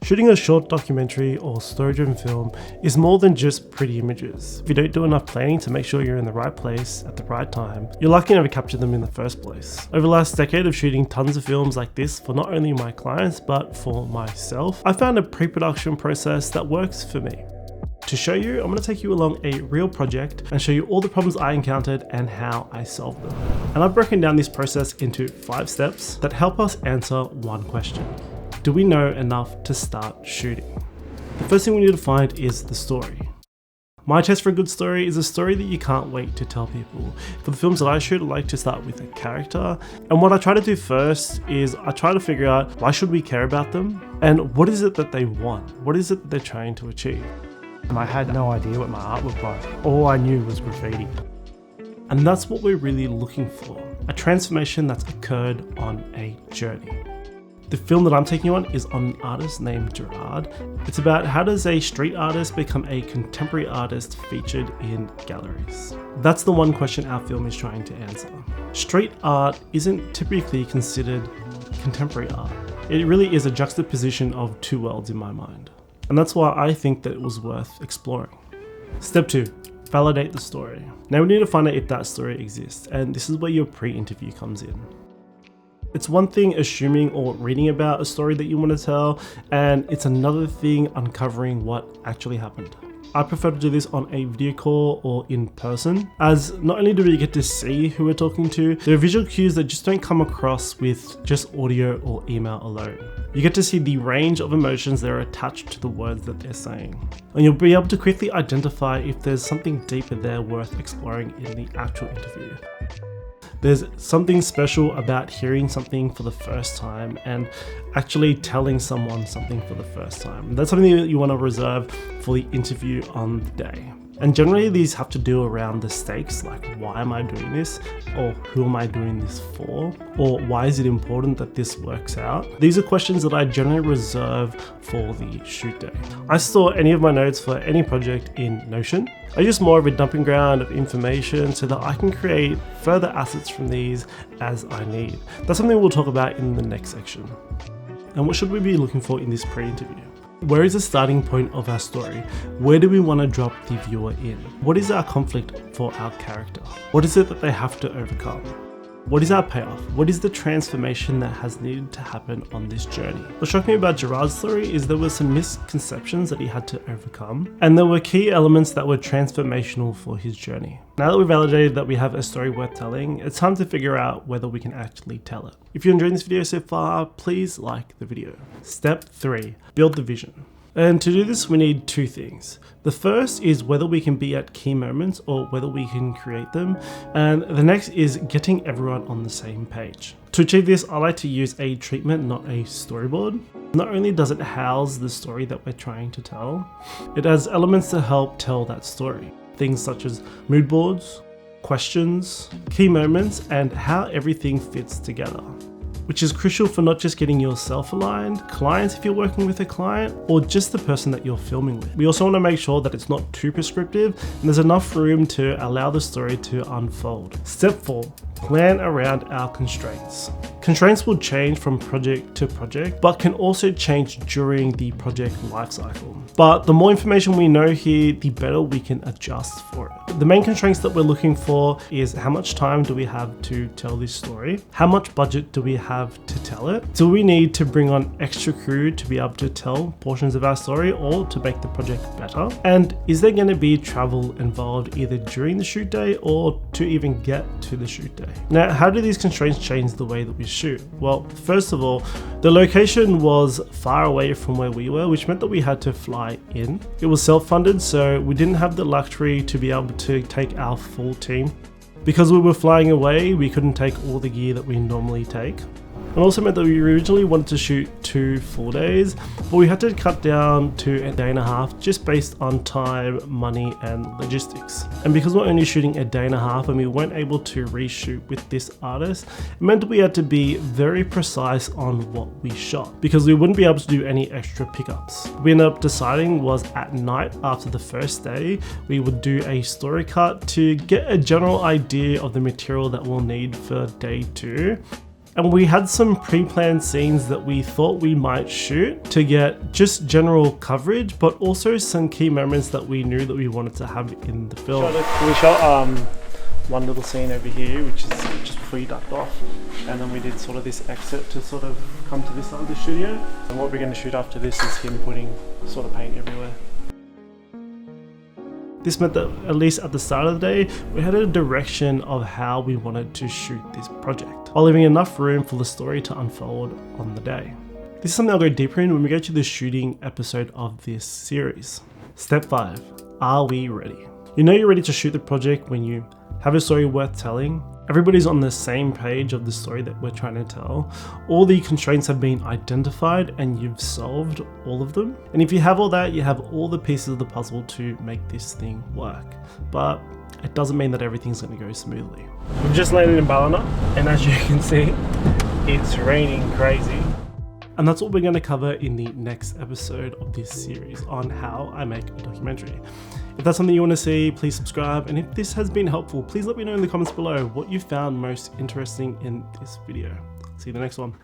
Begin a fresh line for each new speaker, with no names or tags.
Shooting a short documentary or story-driven film is more than just pretty images. If you don't do enough planning to make sure you're in the right place at the right time, you're likely to never capture them in the first place. Over the last decade of shooting tons of films like this for not only my clients but for myself, I found a pre-production process that works for me. To show you, I'm going to take you along a real project and show you all the problems I encountered and how I solved them. And I've broken down this process into 5 steps that help us answer one question. Do we know enough to start shooting? The first thing we need to find is the story. My test for a good story is a story that you can't wait to tell people. For the films that I shoot, I like to start with a character. And what I try to do first is I try to figure out why should we care about them and what is it that they want? What is it that they're trying to achieve?
And I had no idea what my art looked like. All I knew was graffiti.
And that's what we're really looking for. A transformation that's occurred on a journey. The film that I'm taking you on is on an artist named Gerard. It's about how does a street artist become a contemporary artist featured in galleries. That's the one question our film is trying to answer. Street art isn't typically considered contemporary art. It really is a juxtaposition of two worlds in my mind. And that's why I think that it was worth exploring. Step 2, validate the story. Now we need to find out if that story exists, and this is where your pre-interview comes in. It's one thing assuming or reading about a story that you want to tell, and it's another thing uncovering what actually happened. I prefer to do this on a video call or in person, as not only do we get to see who we're talking to, there are visual cues that just don't come across with just audio or email alone. You get to see the range of emotions that are attached to the words that they're saying. And you'll be able to quickly identify if there's something deeper there worth exploring in the actual interview. There's something special about hearing something for the first time and actually telling someone something for the first time. That's something that you want to reserve for the interview on the day. And generally these have to do around the stakes, like why am I doing this? Or who am I doing this for? Or why is it important that this works out? These are questions that I generally reserve for the shoot day. I store any of my notes for any project in Notion. I use more of a dumping ground of information so that I can create further assets from these as I need. That's something we'll talk about in the next section. And what should we be looking for in this pre-interview? Where is the starting point of our story? Where do we want to drop the viewer in? What is our conflict for our character? What is it that they have to overcome? What is our payoff? What is the transformation that has needed to happen on this journey? What struck me about Gerard's story is there were some misconceptions that he had to overcome, and there were key elements that were transformational for his journey. Now that we've validated that we have a story worth telling, it's time to figure out whether we can actually tell it. If you're enjoying this video so far, please like the video. Step 3, build the vision. And to do this, we need 2 things. The first is whether we can be at key moments or whether we can create them. And the next is getting everyone on the same page. To achieve this, I like to use a treatment, not a storyboard. Not only does it house the story that we're trying to tell, it has elements to help tell that story. Things such as mood boards, questions, key moments, and how everything fits together, which is crucial for not just getting yourself aligned, clients if you're working with a client, or just the person that you're filming with. We also want to make sure that it's not too prescriptive and there's enough room to allow the story to unfold. Step 4, plan around our constraints. Constraints will change from project to project, but can also change during the project lifecycle. But the more information we know here, the better we can adjust for it. The main constraints that we're looking for is how much time do we have to tell this story? How much budget do we have to tell it? Do we need to bring on extra crew to be able to tell portions of our story or to make the project better? And is there going to be travel involved either during the shoot day or to even get to the shoot day? Now, how do these constraints change the way that we shoot? Well, first of all, the location was far away from where we were, which meant that we had to fly in. It was self-funded, so we didn't have the luxury to be able to take our full team. Because we were flying away, we couldn't take all the gear that we normally take. It also meant that we originally wanted to shoot 2 full days, but we had to cut down to 1.5 days just based on time, money, and logistics. And because we're only shooting 1.5 days and we weren't able to reshoot with this artist, it meant that we had to be very precise on what we shot because we wouldn't be able to do any extra pickups. We ended up deciding was at night after the first day, we would do a story cut to get a general idea of the material that we'll need for day 2. And we had some pre-planned scenes that we thought we might shoot to get just general coverage, but also some key moments that we knew that we wanted to have in the film.
We shot one little scene over here, which is just before you ducked off, and then we did sort of this exit to sort of come to this side of the studio. And what we're going to shoot after this is him putting sort of paint everywhere.
This meant that at least at the start of the day, we had a direction of how we wanted to shoot this project, while leaving enough room for the story to unfold on the day. This is something I'll go deeper in when we go to the shooting episode of this series. Step 5. Are we ready? You know you're ready to shoot the project when you have a story worth telling. Everybody's on the same page of the story that we're trying to tell. All the constraints have been identified and you've solved all of them. And if you have all that, you have all the pieces of the puzzle to make this thing work. But it doesn't mean that everything's going to go smoothly.
We've just landed in Ballina, and as you can see, it's raining crazy.
And that's what we're going to cover in the next episode of this series on how I make a documentary. If that's something you want to see, please subscribe. And if this has been helpful, please let me know in the comments below what you found most interesting in this video. See you in the next one.